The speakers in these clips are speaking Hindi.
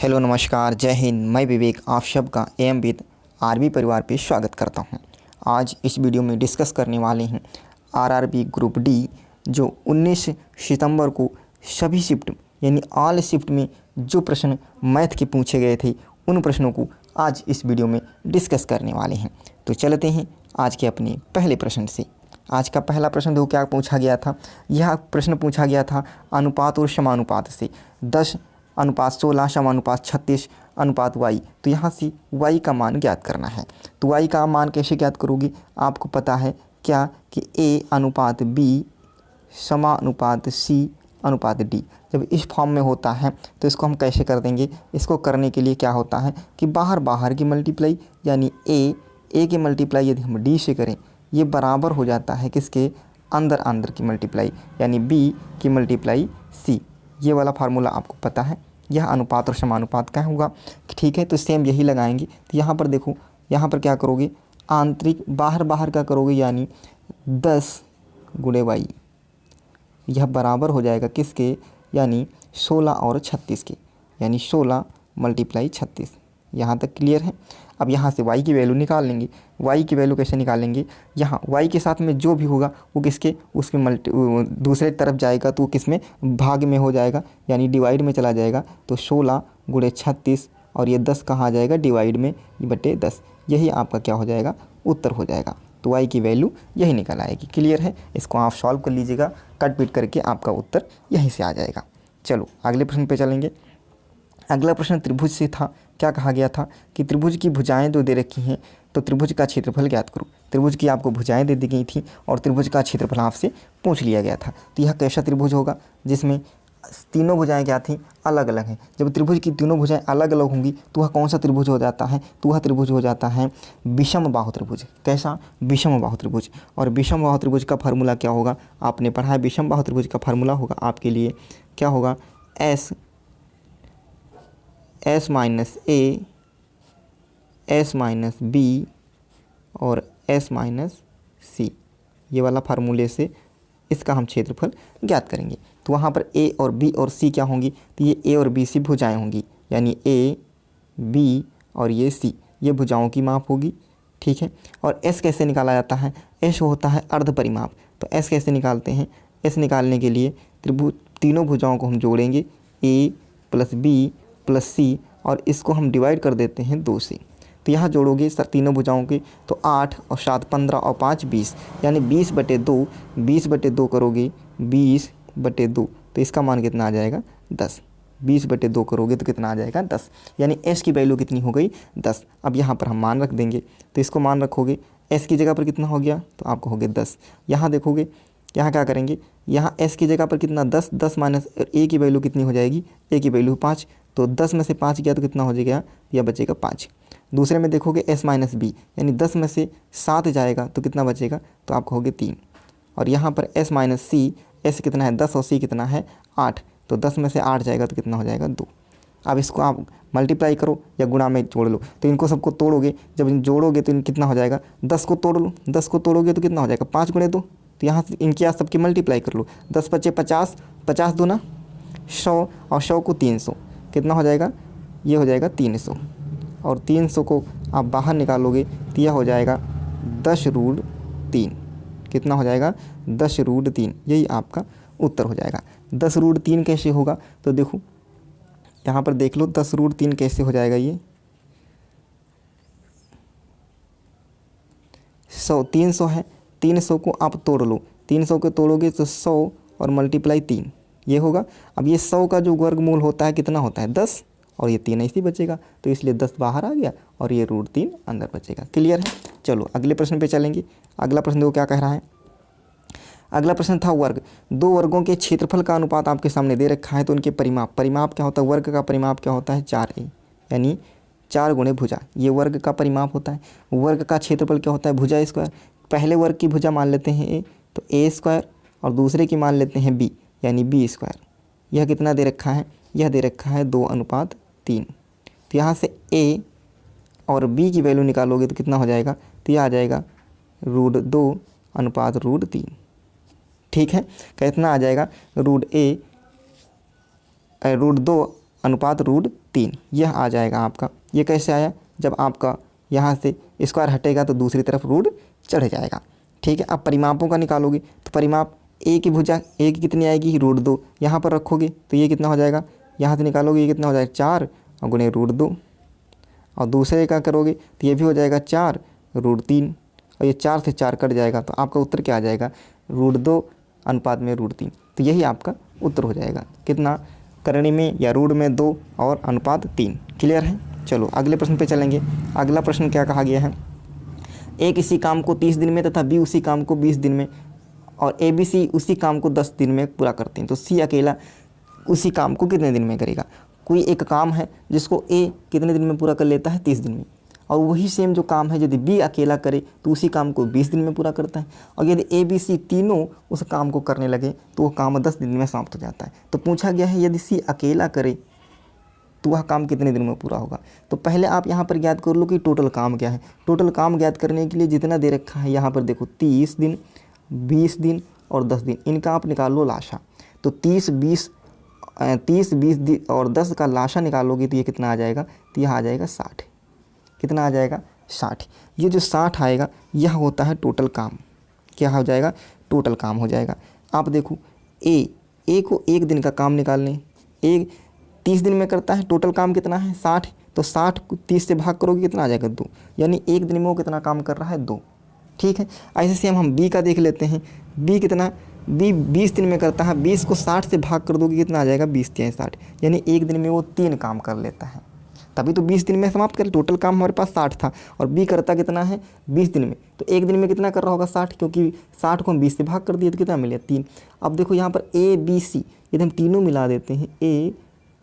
हेलो नमस्कार जय हिंद। मैं विवेक आप सबका एम विद आरबी परिवार पे स्वागत करता हूं। आज इस वीडियो में डिस्कस करने वाले हैं आरआरबी ग्रुप डी जो 19 सितंबर को सभी शिफ्ट यानी ऑल शिफ्ट में जो प्रश्न मैथ के पूछे गए थे उन प्रश्नों को आज इस वीडियो में डिस्कस करने वाले हैं। तो चलते हैं आज के अपने पहले प्रश्न से। आज का पहला प्रश्न देखो क्या पूछा गया था। यह प्रश्न पूछा गया था अनुपात और समानुपात से 10:16 समानुपात 36 अनुपात y। तो यहाँ से y का मान ज्ञात करना है। तो y का मान कैसे ज्ञात करोगे, आपको पता है क्या कि a अनुपात b समानुपात c अनुपात d। जब इस फॉर्म में होता है तो इसको हम कैसे कर देंगे। इसको करने के लिए क्या होता है कि बाहर बाहर की मल्टीप्लाई यानी a की मल्टीप्लाई यदि हम d से करें ये बराबर हो जाता है किसके, अंदर अंदर की मल्टीप्लाई यानी b की मल्टीप्लाई c। ये वाला फार्मूला आपको पता है। यह अनुपात और समानुपात का होगा, ठीक है। तो सेम यही लगाएंगे। तो यहाँ पर देखो, यहाँ पर क्या करोगे, आंतरिक बाहर बाहर का करोगे यानी 10 गुणे y। यह बराबर हो जाएगा किसके, यानी 16 और 36 के, यानी 16 × 36। यहाँ तक क्लियर है। अब यहाँ से y की वैल्यू निकाल लेंगे। y की वैल्यू कैसे निकालेंगे, यहाँ y के साथ में जो भी होगा वो किसके उसके दूसरे तरफ जाएगा तो वो किस में भाग में हो जाएगा यानी डिवाइड में चला जाएगा। तो 16 × 36 और ये 10 कहाँ आ जाएगा, डिवाइड में बटे 10। यही आपका क्या हो जाएगा, उत्तर हो जाएगा। तो y की वैल्यू यही निकल आएगी। क्लियर है। इसको आप सॉल्व कर लीजिएगा, कट पीट करके आपका उत्तर यहीं से आ जाएगा। चलो अगले प्रश्न पे चलेंगे। अगला प्रश्न त्रिभुज से था। क्या कहा गया था कि त्रिभुज की भुजाएं जो दे रखी हैं तो त्रिभुज का क्षेत्रफल ज्ञात करो। त्रिभुज की आपको भुजाएं दे दी गई थी और त्रिभुज का क्षेत्रफल आपसे पूछ लिया गया था। तो यह कैसा त्रिभुज होगा जिसमें तीनों भुजाएं क्या थी, अलग अलग हैं। जब त्रिभुज की तीनों भुजाएं अलग अलग होंगी तो वह कौन सा त्रिभुज हो जाता है, तो वह त्रिभुज हो जाता है विषम बाहु त्रिभुज। कैसा, विषम बाहु त्रिभुज। और विषम बाहु त्रिभुज का फार्मूला क्या होगा, आपने पढ़ा है। विषम बाहु त्रिभुज का फार्मूला होगा आपके लिए क्या होगा, S -a S - b और S - c। ये वाला फार्मूले से इसका हम क्षेत्रफल ज्ञात करेंगे। तो वहाँ पर a और b और c क्या होंगी, तो ये a और b c भुजाएं होंगी यानी a b और ये c, ये भुजाओं की माप होगी, ठीक है। और s कैसे निकाला जाता है, s होता है अर्ध परिमाप। तो s कैसे निकालते हैं, s निकालने के लिए तीनों भुजाओं को हम जोड़ेंगे a + b + c और इसको हम डिवाइड कर देते हैं 2 से। तो यहाँ जोड़ोगे सर तीनों भुजाओं के तो 8 और 7 15 और 5 20 यानी 20/2। 20/2 करोगे 20/2 तो इसका मान कितना आ जाएगा, 10। 20/2 करोगे तो कितना आ जाएगा, 10। यानी s की वैल्यू कितनी हो गई, 10। अब यहाँ पर हम मान रख देंगे। तो इसको मान रखोगे, s की जगह पर कितना हो गया, तो आपको हो गया 10। यहाँ देखोगे, यहाँ क्या करेंगे, यहाँ s की जगह पर कितना 10, 10 माइनस a की वैल्यू कितनी हो जाएगी, a की वैल्यू 5। तो 10 में से 5 गया तो कितना हो जाएगा, यह बचेगा 5। दूसरे में देखोगे s - b यानी 10 में से 7 जाएगा तो कितना बचेगा, तो आपको हो गया 3। और यहाँ पर s - c, s कितना है 10 और c कितना है 8। तो 10 में से 8 जाएगा तो कितना हो जाएगा 2। अब इसको आप मल्टीप्लाई करो या गुणा में जोड़ लो। तो इनको सबको तोड़ोगे, जब इन जोड़ोगे तो इन कितना हो जाएगा, 10 को तोड़ लो। 10 को तोड़ोगे तो कितना हो जाएगा, 5 × 2। तो यहाँ से इनके यहाँ सबकी मल्टीप्लाई कर लो। 10 × 5 = 50, 50 दूना 100 और 100 को 300 कितना हो जाएगा, ये हो जाएगा 300। और 300 को आप बाहर निकालोगे तो यह हो जाएगा 10√3। कितना हो जाएगा, 10√3। यही आपका उत्तर हो जाएगा। 10√3 कैसे होगा, तो देखो यहाँ पर देख लो 10√3 कैसे हो जाएगा। ये 300 है, 300 को आप तोड़ लो। 300 को तोड़ोगे तो 100 और × 3 ये होगा। अब ये 100 का जो वर्गमूल होता है कितना होता है, 10 और ये 3 ऐसे ही बचेगा। तो इसलिए 10 बाहर आ गया और ये √3 अंदर बचेगा। क्लियर है। चलो अगले प्रश्न पे चलेंगे। अगला प्रश्न देखो क्या कह रहा है। अगला प्रश्न था वर्ग। 2 वर्गों के क्षेत्रफल का अनुपात आपके सामने दे रखा है तो उनके परिमाप। परिमाप क्या होता है, वर्ग का परिमाप क्या होता है, 4a यानी 4 गुणे भुजा। ये वर्ग का परिमाप होता है। वर्ग का क्षेत्रफल क्या होता है, भुजा स्क्वायर। पहले वर्ग की भुजा मान लेते हैं a, तो a² और दूसरे की मान लेते हैं b यानी b²। यह कितना दे रखा है, यह दे रखा है 2:3। तो यहाँ से a और b की वैल्यू निकालोगे तो कितना हो जाएगा, तो यह आ जाएगा √2:3। ठीक है, कितना आ जाएगा, √2 अनुपात √3 यह आ जाएगा आपका। ये कैसे आया, जब आपका यहाँ से स्क्वायर हटेगा तो दूसरी तरफ रूट चढ़ जाएगा। ठीक है, अब परिमापों का निकालोगे तो परिमाप ए की भुजा ए की कितनी आएगी √2, यहाँ पर रखोगे तो ये कितना हो जाएगा, यहाँ से निकालोगे ये कितना हो जाएगा 4 और गुणे √2, और दूसरे का करोगे तो ये भी हो जाएगा 4 √3, और ये 4 से 4 कट जाएगा तो आपका उत्तर क्या आ जाएगा √2 अनुपात में √3। तो यही आपका उत्तर हो जाएगा, कितना, करणी में या रूट में 2 और अनुपात 3। क्लियर है। चलो अगले प्रश्न पे चलेंगे। अगला प्रश्न क्या कहा गया है, ए किसी काम को 30 दिन में तथा बी उसी काम को 20 दिन में और ए बी सी उसी काम को 10 दिन में पूरा करते हैं, तो सी अकेला उसी काम को कितने दिन में करेगा। कोई एक काम है जिसको ए कितने दिन में पूरा कर लेता है 30 दिन में, और वही सेम जो काम है यदि बी अकेला करे तो उसी काम को 20 दिन में पूरा करता है, और यदि ए बी सी तीनों उस काम को करने लगे तो वो काम 10 दिन में समाप्त हो जाता है। तो पूछा गया है यदि सी अकेला करे तो वह काम कितने दिन में पूरा होगा। तो पहले आप यहाँ पर ज्ञात कर लो कि टोटल काम क्या है। टोटल काम ज्ञात करने के लिए जितना दे रखा है यहाँ पर देखो 30 दिन, 20 दिन और 10 दिन, इनका आप निकाल लो लाशा। तो 30, 20 और 10 का लाशा निकालोगे तो ये कितना आ जाएगा, तो यह आ जाएगा 60। कितना आ जाएगा 60। ये जो 60 आएगा यह होता है टोटल काम। क्या हो जाएगा, टोटल काम हो जाएगा। आप देखो ए को एक दिन का काम निकालने, एक 30 दिन में करता है, टोटल काम कितना है 60, तो 60 को 30 से भाग करोगे कितना आ जाएगा 2, यानी एक दिन में वो कितना काम कर रहा है 2। ठीक है, ऐसे सेम हम बी का देख लेते हैं। बी कितना, बी 20 दिन में करता है, 20 को 60 से भाग कर दोगे कितना आ जाएगा 20 × 60, यानी एक दिन में वो 3 काम कर लेता है। तभी तो 20 दिन में समाप्त कर, टोटल काम हमारे पास 60 था और बी करता कितना है 20 दिन में, तो एक दिन में कितना कर रहा होगा 60, क्योंकि 60 को हम 20 से भाग कर दिए तो कितना मिले 3। अब देखो यहाँ पर ए बी सी यदि हम तीनों मिला देते हैं, ए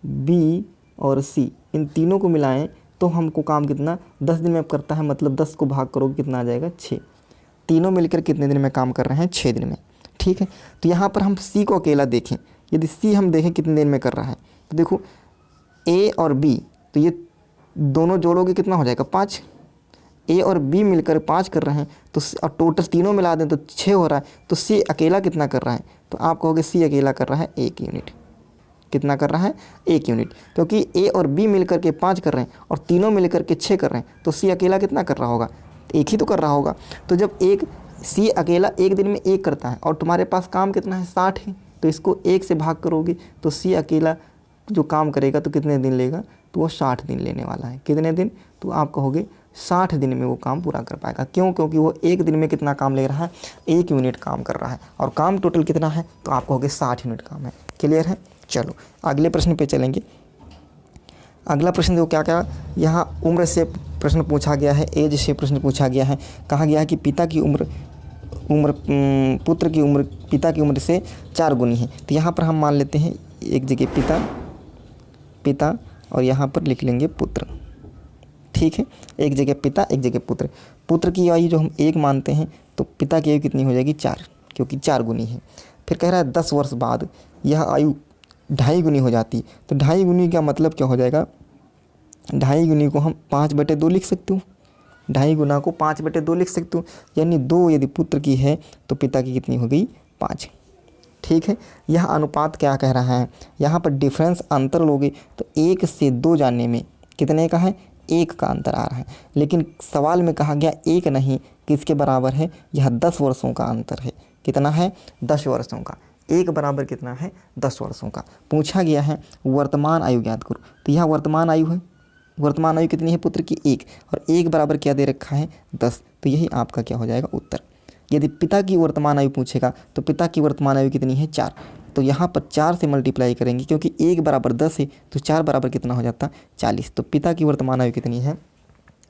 बी और सी, इन तीनों को मिलाएं तो हमको काम कितना 10 दिन में करता है, मतलब 10 को भाग करोगे कितना आ जाएगा 6। तीनों मिलकर कितने दिन में काम कर रहे हैं 6 दिन में। ठीक है, तो यहाँ पर हम सी को अकेला देखें, यदि सी हम देखें कितने दिन में कर रहा है, तो देखो ए और बी, तो ये दोनों जोड़ोगे कितना हो जाएगा 5। ए और बी मिलकर 5 कर रहे हैं, तो और टोटल तीनों मिला दें तो 6 हो रहा है, तो सी अकेला कितना कर रहा है, तो आप कहोगे सी अकेला कर रहा है 1 यूनिट। कितना कर रहा है 1 यूनिट, क्योंकि ए और बी मिलकर के 5 कर रहे हैं और तीनों मिलकर के 6 कर रहे हैं, तो सी अकेला कितना कर रहा होगा, एक ही तो कर रहा होगा। तो जब सी अकेला एक दिन में 1 करता है और तुम्हारे पास काम कितना है 60 है, तो इसको 1 से भाग करोगे तो सी अकेला जो काम करेगा तो कितने दिन लेगा, तो वो 60 दिन लेने वाला है। कितने दिन, तो आप कहोगे 60 दिन में वो काम पूरा कर पाएगा। क्यों, क्योंकि वो एक दिन में कितना काम ले रहा है 1 यूनिट काम कर रहा है, और काम टोटल कितना है, तो आप कहोगे 60 यूनिट काम है। क्लियर है। चलो अगले प्रश्न पे चलेंगे। अगला प्रश्न देखो क्या क्या, यहाँ उम्र से प्रश्न पूछा गया है, एज से प्रश्न पूछा गया है। कहा गया है कि पुत्र की उम्र पिता की उम्र से 4 गुनी है। तो यहाँ पर हम मान लेते हैं एक जगह पिता और यहाँ पर लिख लेंगे पुत्र। ठीक है, एक जगह पिता एक जगह पुत्र। पुत्र की आयु जो हम 1 मानते हैं तो पिता की आयु कितनी हो जाएगी 4, क्योंकि 4 गुनी है। फिर कह रहा है 10 वर्ष बाद यह आयु 2.5 गुनी हो जाती। तो 2.5 गुनी का मतलब क्या हो जाएगा, 2.5 गुनी को हम 5/2 लिख सकते हो, 2.5 गुना को 5/2 लिख सकते हो, यानी 2 यदि पुत्र की है तो पिता की कितनी हो गई 5। ठीक है, यह अनुपात क्या कह रहा है, यहाँ पर डिफरेंस अंतर लोगे तो 1 से 2 जानने में कितने का है 1 का अंतर आ रहा है, लेकिन सवाल में कहा गया 1 नहीं, किसके बराबर है, यह 10 वर्षों का अंतर है। कितना है 10 वर्षों का, 1 बराबर कितना है 10 वर्षों का। पूछा गया है वर्तमान आयु ज्ञात करो, तो यह वर्तमान आयु है, वर्तमान आयु कितनी है पुत्र की 1, और 1 बराबर क्या दे रखा है 10, तो यही आपका क्या हो जाएगा उत्तर। यदि पिता की वर्तमान आयु पूछेगा तो पिता की वर्तमान आयु कितनी है 4, तो यहाँ पर 4 से मल्टीप्लाई करेंगे, क्योंकि 1 बराबर 10 है तो 4 बराबर कितना हो जाता 40। तो पिता की वर्तमान आयु कितनी है,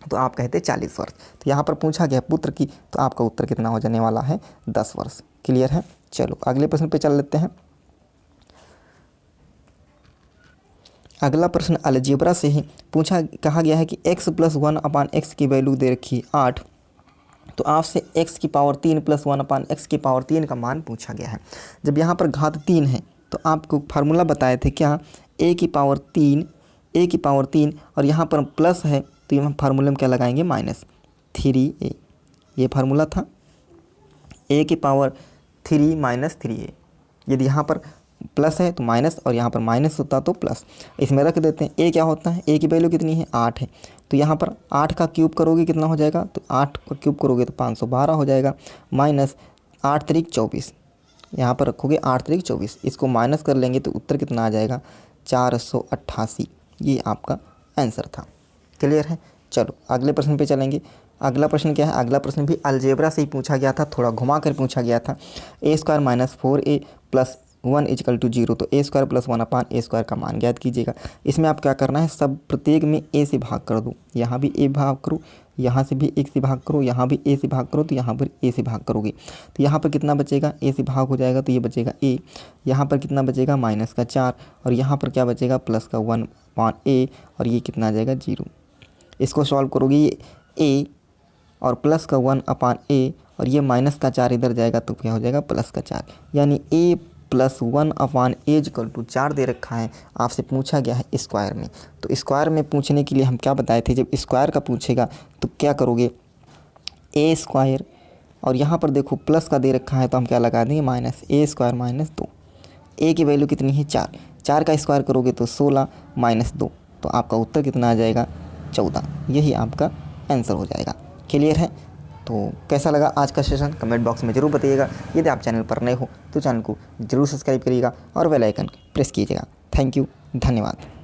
तो आप कहते 40 वर्ष। तो यहाँ पर पूछा गया पुत्र की, तो आपका उत्तर कितना हो जाने वाला है 10 वर्ष। क्लियर है। चलो अगले प्रश्न पे चल लेते हैं। अगला प्रश्न अलजेब्रा से ही कहा गया है कि x + 1/x की वैल्यू दे रखी 8, तो आपसे x की पावर 3 + 1/x की पावर 3 का मान पूछा गया है। जब यहाँ पर घात 3 है तो आपको फार्मूला बताए थे क्या, a की पावर 3 और यहाँ पर प्लस है तो यहाँ फार्मूले में क्या लगाएंगे -3a, ये फार्मूला था a की पावर 3 - 3a। यदि यहाँ पर प्लस है तो माइनस, और यहाँ पर माइनस होता तो प्लस। इसमें रख देते हैं। ए क्या होता है, ए की वैल्यू कितनी है 8 है, तो यहाँ पर 8 का क्यूब करोगे कितना हो जाएगा, तो 8 का क्यूब करोगे तो 512 हो जाएगा, माइनस 8 त्रिक 24, यहाँ पर रखोगे 8 त्रिक 24, इसको माइनस कर लेंगे तो उत्तर कितना आ जाएगा 488। ये आपका आंसर था। क्लियर है। चलो अगले प्रश्न पे चलेंगे। अगला प्रश्न क्या है, अगला प्रश्न भी अलजेब्रा से ही पूछा गया था, थोड़ा घुमा कर पूछा गया था। A square minus 4a plus 1 equal to 0, तो a square plus 1 upon a square का मान ज्ञात कीजिएगा। इसमें आप क्या करना है, सब प्रत्येक में ए से भाग कर दो, यहाँ भी ए भाग करो, यहाँ से भी एक से भाग करो, यहाँ भी ए से भाग करो, तो यहाँ पर ए से भाग करोगे तो यहाँ पर कितना बचेगा, ए से भाग हो जाएगा तो ये बचेगा ए, यहाँ पर कितना बचेगा माइनस का 4, और यहाँ पर क्या बचेगा प्लस का 1 अपान ए, और ये कितना आ जाएगा 0। इसको सॉल्व करोगे, ये ए और प्लस का 1 अपान ए, और ये माइनस का 4 इधर जाएगा तो क्या हो जाएगा प्लस का 4, यानी a plus 1 upon a equal to 4 दे रखा है। आपसे पूछा गया है स्क्वायर में, तो स्क्वायर में पूछने के लिए हम क्या बताए थे, जब स्क्वायर का पूछेगा तो क्या करोगे, ए स्क्वायर, और यहाँ पर देखो प्लस का दे रखा है तो हम क्या लगा देंगे माइनस ए स्क्वायर माइनस 2। ए की वैल्यू कितनी है 4, 4 का स्क्वायर करोगे तो 16 माइनस 2, तो आपका उत्तर कितना आ जाएगा 14। यही आपका आंसर हो जाएगा। क्लियर है। तो कैसा लगा आज का सेशन कमेंट बॉक्स में ज़रूर बताइएगा। यदि आप चैनल पर नए हो तो चैनल को ज़रूर सब्सक्राइब करिएगा और बेल आइकन प्रेस कीजिएगा। थैंक यू, धन्यवाद।